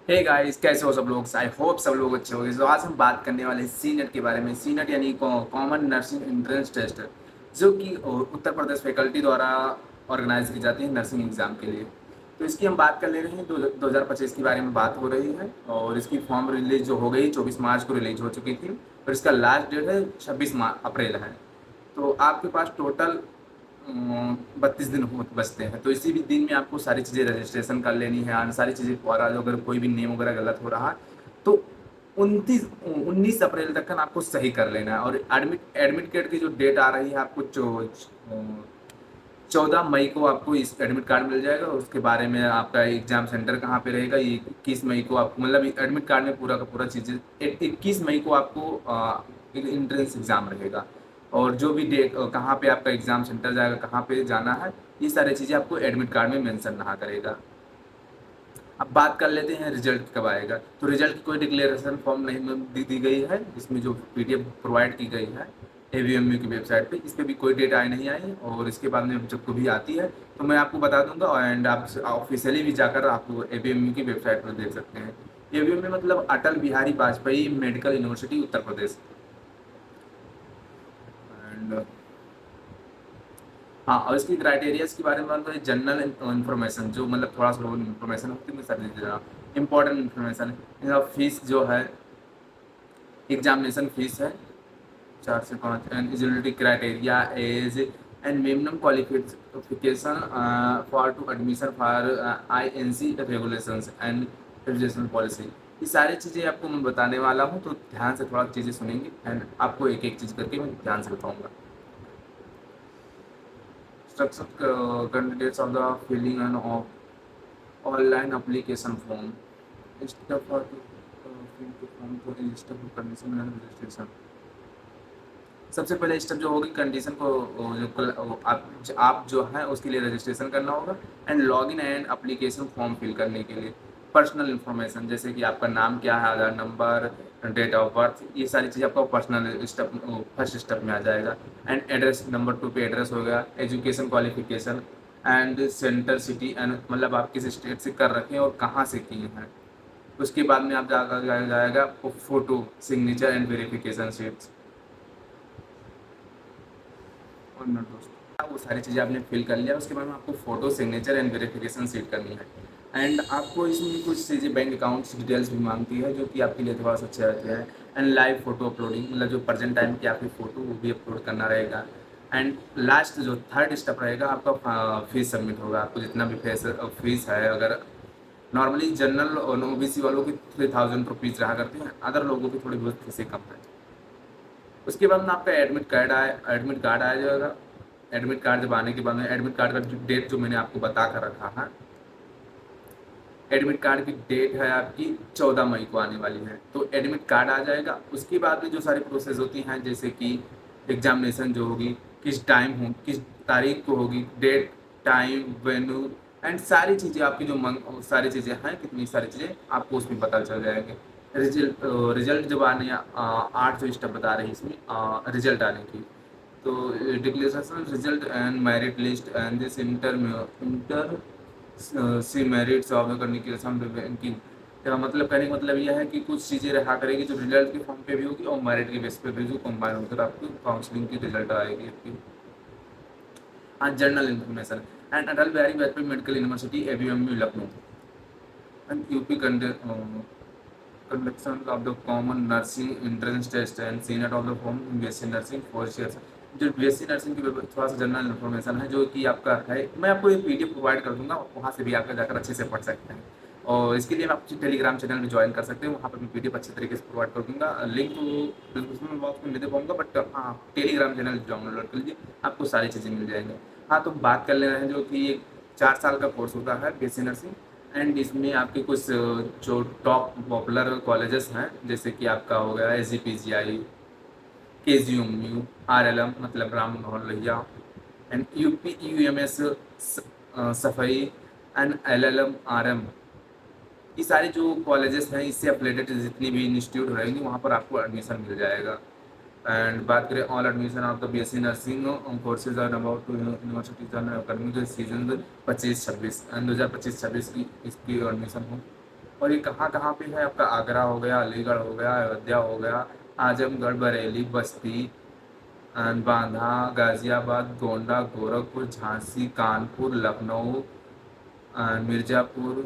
Hey guys, कैसे हो सब लोग। आई होप सब लोग अच्छे होंगे। तो आज हम बात करने वाले हैं सी नेट के बारे में। सी नेट यानी कॉमन नर्सिंग एंट्रेंस टेस्ट, जो कि उत्तर प्रदेश फैकल्टी द्वारा ऑर्गेनाइज की जाती है नर्सिंग एग्जाम के लिए। तो इसकी हम बात कर ले रहे हैं। 2025 के बारे में बात हो रही है और इसकी फॉर्म रिलीज जो हो गई 24 मार्च को रिलीज हो चुकी थी और इसका लास्ट डेट है 26 अप्रैल है। तो आपके पास टोटल 32 दिन हो बचते हैं। तो इसी भी दिन में आपको सारी चीज़ें रजिस्ट्रेशन कर लेनी है। सारी चीज़ें द्वारा अगर कोई भी नेम वगैरह गलत हो रहा है तो 19 अप्रैल तक का आपको सही कर लेना है। और एडमिट एडमिट कार्ड की जो डेट आ रही है आपको 14 मई को आपको इस एडमिट कार्ड मिल जाएगा। उसके बारे में आपका एग्जाम सेंटर कहाँ पे रहेगा ये 21 मई को आप मतलब एडमिट कार्ड में पूरा का पूरा चीज़ें 21 मई को आपको इंट्रेंस एग्ज़ाम रहेगा। और जो भी डेट कहाँ पे आपका एग्ज़ाम सेंटर जाएगा, कहाँ पे जाना है, ये सारी चीज़ें आपको एडमिट कार्ड में मेंशन रहा करेगा। अब बात कर लेते हैं रिजल्ट कब आएगा। तो रिजल्ट की कोई डिक्लेरेशन फॉर्म नहीं दी गई है। इसमें जो पीडीएफ प्रोवाइड की गई है एवीएमयू की वेबसाइट पे, इस पर भी कोई डेट नहीं आई। और इसके बाद में जब कभी आती है तो मैं आपको बता दूंगा एंड आप ऑफिशियली भी जाकर आप एवीएमयू की वेबसाइट पर देख सकते हैं। एवीएमयू मतलब Atal Bihari Vajpayee medical university Uttar Pradesh. And हाँ, और इसकी क्राइटेरियाज के बारे में बात करें, जनरल इन्फॉर्मेशन जो मतलब थोड़ा सा इन्फॉर्मेशन होती है मैं सर दे रहा हूँ। इंपॉर्टेंट इन्फॉर्मेशन, फीस जो है, एग्जामिनेशन फीस है 4 से 5। And eligibility criteria age and minimum qualification for to admission for INC regulations and regulation policy. ये सारी चीज़ें आपको मैं बताने वाला हूँ, तो ध्यान से थोड़ा चीज़ें सुनेंगे एंड आपको एक एक चीज़ करके मैं ध्यान से बताऊँगा। Structured candidates of the filling and of online application form. Step for to fill the form to register for condition and registration. सबसे पहले स्टेप जो होगी कंडीशन को आप जो है उसके लिए रजिस्ट्रेशन करना होगा and login and application form fill करने के लिए पर्सनल इन्फॉर्मेशन जैसे कि आपका नाम क्या है, आधार नंबर, डेट ऑफ बर्थ, ये सारी चीज़ आपका पर्सनल स्टेप फर्स्ट स्टेप में आ जाएगा। एंड एड्रेस, नंबर 2 पे एड्रेस हो गया, education qualification and centre city and मतलब आप किस स्टेट से कर रखे हैं और कहाँ से किए हैं। उसके बाद में आप जाएगा photo signature and verification sheets और नोट दोस्त, वो सारी चीज़ें आपने फिल कर लिया। उसके बाद में आपको photo signature and verification seat करनी है। एंड आपको इसमें कुछ चीज़ें बैंक अकाउंट्स डिटेल्स भी मांगती है जो कि आपके लिए थोड़ा सा अच्छा रहता है। एंड लाइव फोटो अपलोडिंग मतलब जो प्रेजेंट टाइम की आपकी फ़ोटो वो भी अपलोड करना रहेगा। एंड लास्ट जो थर्ड स्टेप रहेगा आपका फीस सबमिट होगा। आपको जितना भी फीस है, अगर नॉर्मली जनरल और OBC वालों की 3000 रुपीज़ रहा करते हैं, अदर लोगों की थोड़ी बहुत फीसें कम है। उसके बाद में आपका एडमिट कार्ड आ जाएगा। एडमिट कार्ड जब आने के बाद में एडमिट कार्ड का जो डेट जो मैंने आपको बता कर रखा है, एडमिट कार्ड की डेट है आपकी 14 मई को आने वाली है। तो एडमिट कार्ड आ जाएगा। उसके बाद में जो सारी प्रोसेस होती हैं जैसे कि एग्जामिनेशन जो होगी किस टाइम हो, किस तारीख को होगी, डेट, टाइम, वेन्यू एंड सारी चीज़ें आपकी जो सारी चीज़ें हैं, कितनी सारी चीज़ें आपको उसमें पता चल जाएंगे। रिजल्ट जब आने 8 जो स्टेप बता रही है इसमें रिजल्ट आने की। तो declaration result and merit list and this inter se merits of करने के की क्या मतलब, कहने का मतलब यह है कि कुछ चीज़ें रहा करेगी जो रिजल्ट के फॉर्म पे भी होगी और मेरिट के बेस पे भी जो कंबाइन होकर आपकी काउंसलिंग की रिजल्ट आएगी आपकी। हाँ, journal information and Atal Bihari Vajpayee medical university ABMU Lucknow and UP conduction of the common nursing entrance test and CNET of the form BSc nursing 4 years। जो BSc नर्सिंग की थोड़ा सा जनरल इन्फॉर्मेशन है जो कि आपका है, मैं आपको एक PDF प्रोवाइड कर दूंगा, वहाँ से भी आप जाकर अच्छे से पढ़ सकते हैं। और इसके लिए आप टेलीग्राम चैनल में ज्वाइन कर सकते हैं, वहाँ पर मैं PDF अच्छे तरीके से प्रोवाइड कर दूंगा। लिंक तो डिस्क्रिप्शन बॉक्स में नहीं दे पाऊंगा, बट हाँ टेलीग्राम चैनल डाउनलोड कर लीजिए, आपको सारी चीज़ें मिल जाएंगी। हाँ, तो बात कर ले रहे हैं जो कि एक 4 साल का कोर्स होता है BSc नर्सिंग। एंड इसमें आपके कुछ जो टॉप पॉपुलर कॉलेजेस हैं जैसे कि आपका हो गया SGPGI, KGMU, RLM मतलब राम मनोहर लोहिया एंड UPUMS सफाई एंड LLM RM, ये सारे जो कॉलेजेस हैं इससे एफिलेटेड जितनी भी इंस्टीट्यूट रहेंगी वहाँ पर आपको एडमिशन मिल जाएगा। एंड बात करें all admission of the BSc nursing courses are about to universities are coming season 25-26 and 2025-26 की इसकी एडमिशन हो। और ये कहाँ कहाँ पे है आपका, आगरा हो गया, अलीगढ़ हो गया, अयोध्या हो गया, आजमगढ़, बरेली, बस्ती, बांदा, गाजियाबाद, गोंडा, गोरखपुर, झांसी, कानपुर, लखनऊ, मिर्ज़ापुर,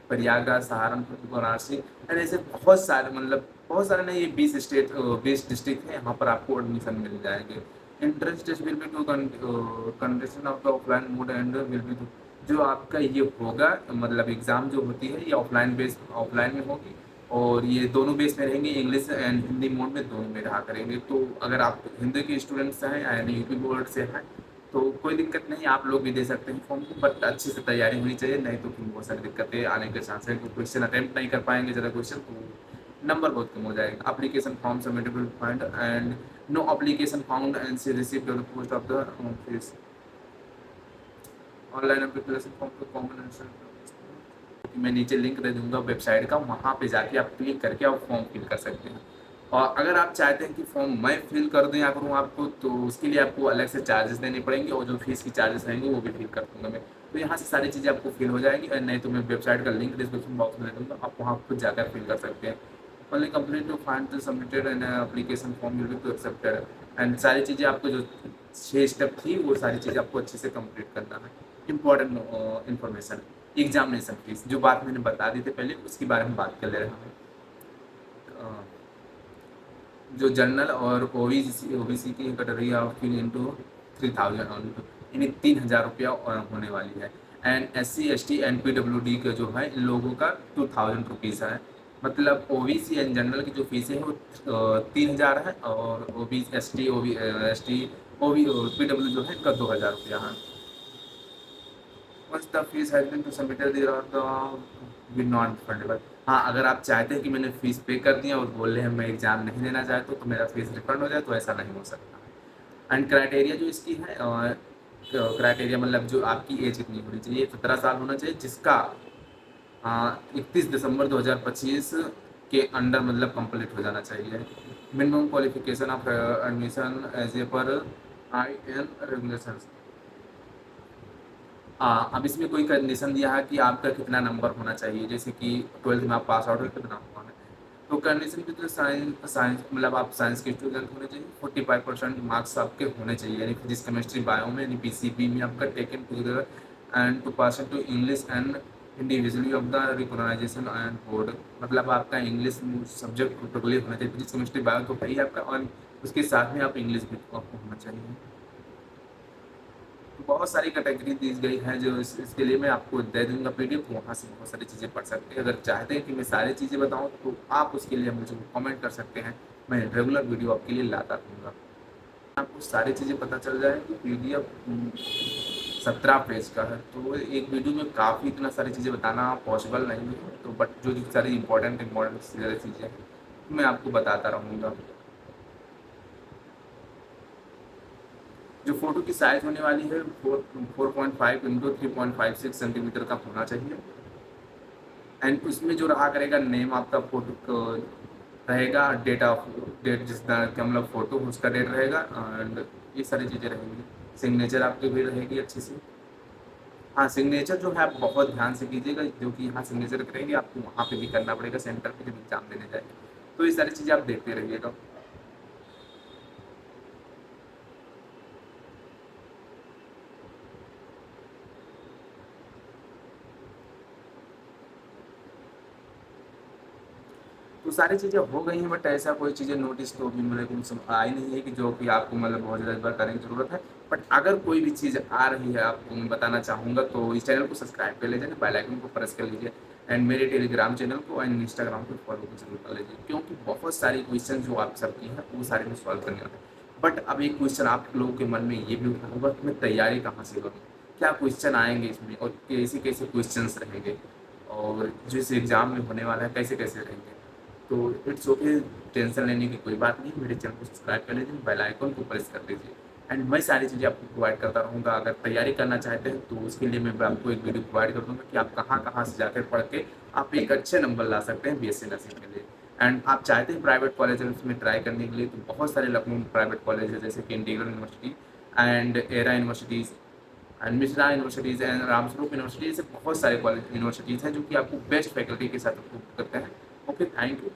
प्रयागराज, सहारनपुर, वाराणसी, एंड ऐसे बहुत सारे, मतलब बहुत सारे नहीं, ये 20 डिस्ट्रिक्ट हैं, यहाँ पर आपको एडमिशन मिल जाएंगे। Entrance test will be to condition of the offline mode and will be जो आपका ये होगा, मतलब एग्ज़ाम जो होती है ये ऑफलाइन में होगी, और ये दोनों बेस में रहेंगे, इंग्लिश एंड हिंदी मोड में दोनों में रहा करेंगे। तो अगर आप हिंदी के स्टूडेंट्स हैं यानी यूपी बोर्ड से हैं तो कोई दिक्कत नहीं, आप लोग भी दे सकते हैं फॉर्म को, बट अच्छे से तैयारी होनी चाहिए, नहीं तो फिर बहुत सारी दिक्कतें आने के चांस है। क्वेश्चन अटेम्प्ट नहीं कर पाएंगे ज़्यादा क्वेश्चन तो नंबर बहुत कम हो जाएगा। Application form submittable find and no application found and see receive the post of the fees online application form को कॉमन आंसर। मैं नीचे लिंक दे दूंगा वेबसाइट का, वहाँ पे जाके आप क्लिक करके आप फॉर्म फिल कर सकते हैं। और अगर आप चाहते हैं कि फॉर्म मैं फिल कर दूँ या करूँ आपको, तो उसके लिए आपको अलग से चार्जेस देने पड़ेंगे, और जो फीस की चार्जेस रहेंगे वो भी फिल कर दूंगा मैं। तो यहाँ से सारी चीज़ें आपको फिल हो जाएंगी, और नहीं तो मैं वेबसाइट का लिंक डिस्क्रिप्शन बॉक्स में दे दूँगा, आप वहाँ खुद जाकर फिल कर सकते हैं। Only complete to find the submitted and application form will be to accepted, and सारी चीज़ें आपको जो 6 स्टेप थी वो सारी चीज़ें आपको अच्छे से कंप्लीट करना है। इम्पॉर्टेंट इन्फॉर्मेशन, एग्जामिनेशन फीस, जो बात मैंने बता दी थी पहले उसके बारे में बात कर ले रहा हूँ। जो जनरल और ओबीसी की कैटेगरी ऑफ फिर इंटू 3000 यानी 3000 रुपया होने वाली है। And SC ST and PWD का जो है इन लोगों का 2000 रुपीज़ है। मतलब ओबीसी एंड जनरल की जो फीस है वो 3000 है, और OBC ST PW जो है इनका 2000 रुपया है। Once the fees has been submitted, there are the will not refundable। हाँ, अगर आप चाहते हैं कि मैंने फीस पे कर दिया और बोल रहे हैं मैं एग्जाम नहीं देना चाहता तो मेरा फीस रिफंड हो जाए, तो ऐसा नहीं हो सकता। एंड क्राइटेरिया जो इसकी है, क्राइटेरिया मतलब जो आपकी एज कितनी होनी चाहिए, 17 साल होना चाहिए, जिसका 31 दिसंबर 2025 के अंडर मतलब कंप्लीट हो जाना चाहिए। Minimum qualification of admission age a पर IN रेगुलेशंस। हाँ, अब इसमें कोई कंडीशन दिया है कि आपका कितना नंबर होना चाहिए, जैसे कि 12th में आप पास आउट हो कितना हुआ है। तो कंडीशन की तो साइंस मतलब आप साइंस के स्टूडेंट होने चाहिए, 45% मार्क्स आपके होने चाहिए, यानी फिजिक्स केमिस्ट्री बायो में, यानी PCB में आपका taken together, and 2% to English and individually of the recognization and board. मतलब आपका इंग्लिश सब्जेक्ट टोटली होना चाहिए, फिजिक्स केमिस्ट्री बायो तो भाई आपका, और उसके साथ में आप इंग्लिश भी आपको होना चाहिए। बहुत सारी कैटेगरी दी गई है जो इसके लिए मैं आपको दे दूंगा PDF, वहाँ से बहुत सारी चीज़ें पढ़ सकते हैं। अगर चाहते हैं कि मैं सारी चीज़ें बताऊँ तो आप उसके लिए मुझे कमेंट कर सकते हैं, मैं रेगुलर वीडियो आपके लिए लाता रहूँगा। आपको सारी चीज़ें पता चल जाएगी। PDF 17 पेज का है, तो एक वीडियो में काफ़ी इतना सारी चीज़ें बताना पॉसिबल नहीं है, तो बट जो जो सारी इंपॉर्टेंट सारी चीज़ें हैं मैं आपको बताता रहूँगा। जो फ़ोटो की साइज़ होने वाली है 4.5 इंटू 3.56 सेंटीमीटर का होना चाहिए, एंड उसमें जो रहा करेगा नेम आपका फ़ोटो रहेगा, डेट जिस तरह का मतलब फ़ोटो उसका डेट रहेगा, एंड ये सारी चीज़ें रहेंगी। सिग्नेचर आपकी भी रहेगी अच्छी सी। हाँ, सिग्नेचर जो है आप बहुत ध्यान से कीजिएगा, जो कि यहाँ सिग्नेचर करेंगे आपको वहाँ पे भी करना पड़ेगा सेंटर पे जब एग्ज़ाम देने जाएंगे, तो ये सारी चीज़ें आप देखते रहिएगा। तो सारी चीज़ें हो गई हैं, बट ऐसा कोई चीज़ें नोटिस तो अभी मेरे को आई नहीं है कि जो कि आपको मतलब बहुत ज़्यादा इस बार करने की ज़रूरत है। बट अगर कोई भी चीज़ आ रही है आपको मैं बताना चाहूँगा, तो इस चैनल को सब्सक्राइब कर लीजिए, बेल आइकन को प्रेस कर लीजिए, एंड मेरे टेलीग्राम चैनल को एंड इंस्टाग्राम को फॉलो को जरूर कर लीजिए, क्योंकि बहुत सारी क्वेश्चन जो आप सबकी हैं वो सारे में सॉल्व करने वाले हैं। बट अब एक क्वेश्चन आप लोगों के मन में ये भी उठा होगा कि मैं तैयारी कहाँ से करूँ, क्या क्वेश्चन आएंगे इसमें, और कैसे कैसे क्वेश्चन रहेंगे, और जो इस एग्ज़ाम में होने वाला है कैसे कैसे रहेंगे। तो इट्स ओके, टेंशन लेने की कोई बात नहीं। मेरे चैनल को सब्सक्राइब कर लीजिए, बेल आइकन को प्रेस कर दीजिए, एंड मैं सारी चीज़ें आपको प्रोवाइड करता रहूँगा। अगर तैयारी करना चाहते हैं तो उसके लिए मैं आपको एक वीडियो प्रोवाइड कर दूँगा कि आप कहाँ कहाँ से जाकर पढ़ के आप एक अच्छे नंबर ला सकते हैं BSc नर्सिंग के लिए। एंड आप चाहते हैं प्राइवेट कॉलेज में ट्राई करने के लिए, तो बहुत सारे लखनऊ में प्राइवेट कॉलेज है, जैसे कि integral university and era universities and Mishra universities and Ramswaroop university, ऐसे बहुत सारे कॉलेज यूनिवर्सिटीज़ हैं जो कि आपको बेस्ट फैकल्टी के साथ आपको करते हैं। Okay, thank you.